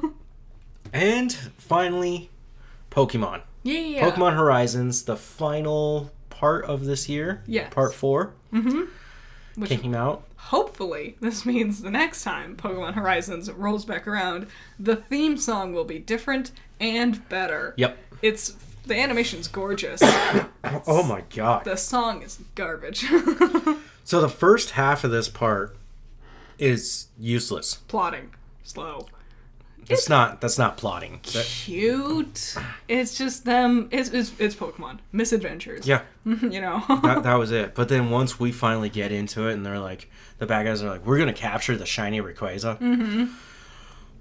And finally, Pokemon. Yeah. Pokemon Horizons, the final part of this year. Yes. Part 4. Mm-hmm. Which came out. Hopefully, this means the next time Pokemon Horizons rolls back around, the theme song will be different and better. Yep. The animation's gorgeous. Oh my god. The song is garbage. So the first half of this part is useless. Plotting. Slow. That's not plotting. Cute. It's just them. It's Pokemon. Misadventures. Yeah. You know. that was it. But then once we finally get into it, and they're like, the bad guys are like, we're gonna capture the shiny Rayquaza. Mm-hmm.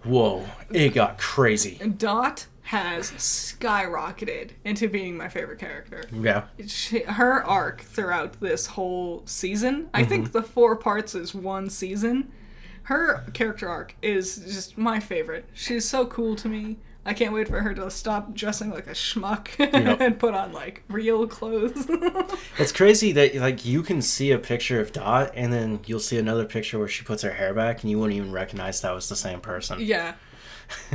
Whoa! It got crazy. Dot has skyrocketed into being my favorite character. Yeah. Her arc throughout this whole season. I think the 4 parts is 1 season. Her character arc is just my favorite. She's so cool to me. I can't wait for her to stop dressing like a schmuck and put on, like, real clothes. It's crazy that, like, you can see a picture of Dot, and then you'll see another picture where she puts her hair back, and you wouldn't even recognize that was the same person. Yeah.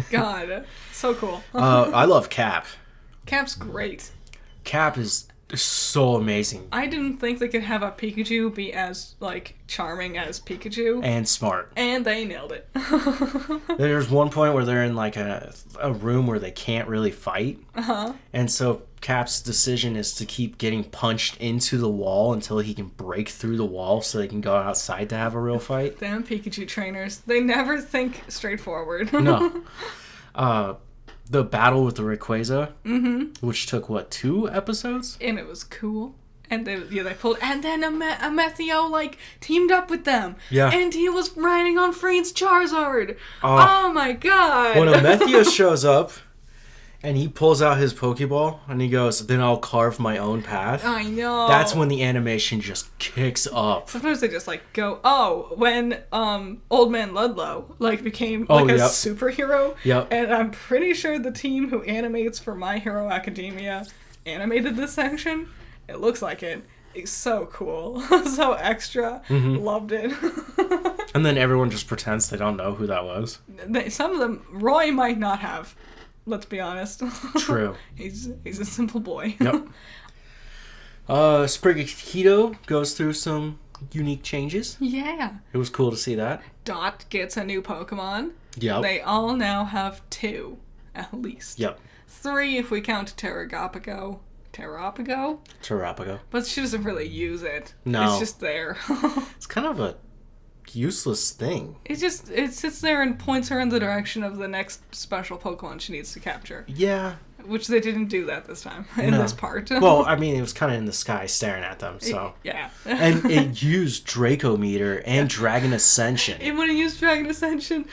God. So cool. I love Cap. Cap's great. Cap is so amazing. I didn't think they could have a Pikachu be as, like, charming as Pikachu. And smart. And they nailed it. There's one point where they're in, like, a room where they can't really fight. Uh-huh. And so Cap's decision is to keep getting punched into the wall until he can break through the wall so they can go outside to have a real fight. Damn Pikachu trainers. They never think straightforward. No. The battle with the Rayquaza, which took, 2 episodes? And it was cool. And they pulled, and then Amethio, like, teamed up with them. Yeah. And he was riding on Freed's Charizard. Oh my god. When Amethio shows up, and he pulls out his Pokeball, and he goes, then I'll carve my own path. I know. That's when the animation just kicks up. Sometimes they just, like, go, when Old Man Ludlow, like, became, like, a superhero. Yep. And I'm pretty sure the team who animates for My Hero Academia animated this section. It looks like it. It's so cool. So extra. Loved it. And then everyone just pretends they don't know who that was. Some of them, Roy might not have. Let's be honest. True. He's a simple boy. Yep. Sprigatito goes through some unique changes. Yeah. It was cool to see that. Dot gets a new Pokemon. Yep. They all now have 2, at least. Yep. 3 if we count Terrapago. Terrapago. But she doesn't really use it. No. It's just there. It's kind of a useless thing. It sits there and points her in the direction of the next special Pokemon she needs to capture. Yeah. Which they didn't do that this time in this part. Well, I mean, it was kind of in the sky staring at them, so. Yeah. And it used Draco Meter and Dragon Ascension. And when it used Dragon Ascension,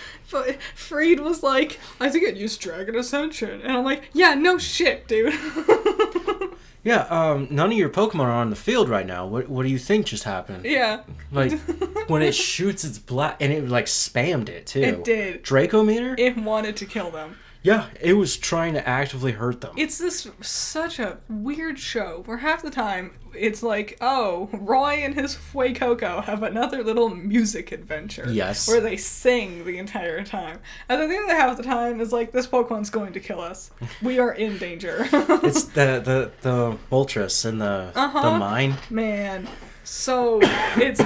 Freed was like, I think it used Dragon Ascension. And I'm like, yeah, no shit, dude. Yeah, none of your Pokemon are on the field right now. What do you think just happened? Yeah. Like, when it shoots its black... And it, like, spammed it, too. It did. Draco Meter? It wanted to kill them. Yeah, it was trying to actively hurt them. It's such a weird show where half the time it's like, oh, Roy and his Fuecoco have another little music adventure. Yes. Where they sing the entire time. And then the other half of the time is like, this Pokemon's going to kill us. We are in danger. It's the Moltres and the mine. Man. So, it's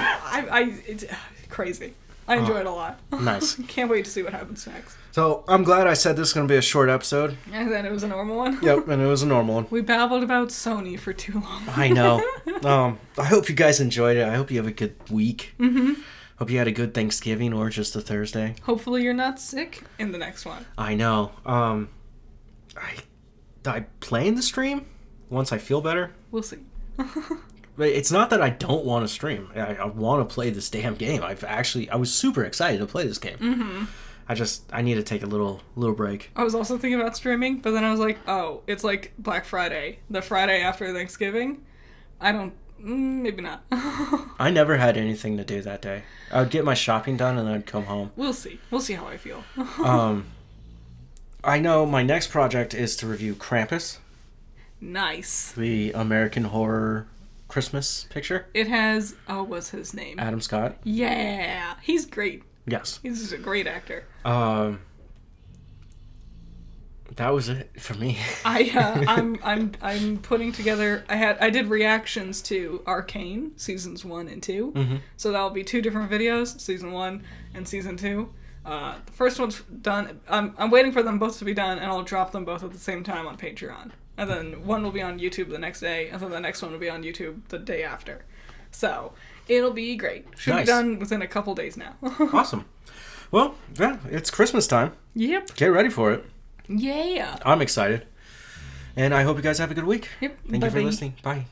crazy. I enjoy it a lot. Nice. Can't wait to see what happens next. So, I'm glad I said this is going to be a short episode. And then it was a normal one? Yep, and it was a normal one. We babbled about Sony for too long. I know. I hope you guys enjoyed it. I hope you have a good week. Hope you had a good Thanksgiving or just a Thursday. Hopefully you're not sick in the next one. I know. I plan to stream once I feel better. We'll see. But it's not that I don't want to stream. I want to play this damn game. I was super excited to play this game. I need to take a little break. I was also thinking about streaming, but then I was like, oh, it's like Black Friday, the Friday after Thanksgiving. I don't Maybe not. I never had anything to do that day. I would get my shopping done and then I'd come home. We'll see. We'll see how I feel. I know my next project is to review Krampus. Nice. The American Horror Christmas picture. It has... Oh, what's his name? Adam Scott. Yeah. He's great. Yes. He's just a great actor. That was it for me. I'm putting together. I did reactions to Arcane seasons 1 and 2. Mm-hmm. So that'll be 2 different videos, season 1 and season 2. The first one's done. I'm waiting for them both to be done, and I'll drop them both at the same time on Patreon. And then one will be on YouTube the next day, and then the next one will be on YouTube the day after. So it'll be great. Should be done within a couple days now. Awesome. Well, yeah, it's Christmas time. Yep. Get ready for it. Yeah. I'm excited. And I hope you guys have a good week. Yep. Thank you for listening. Bye.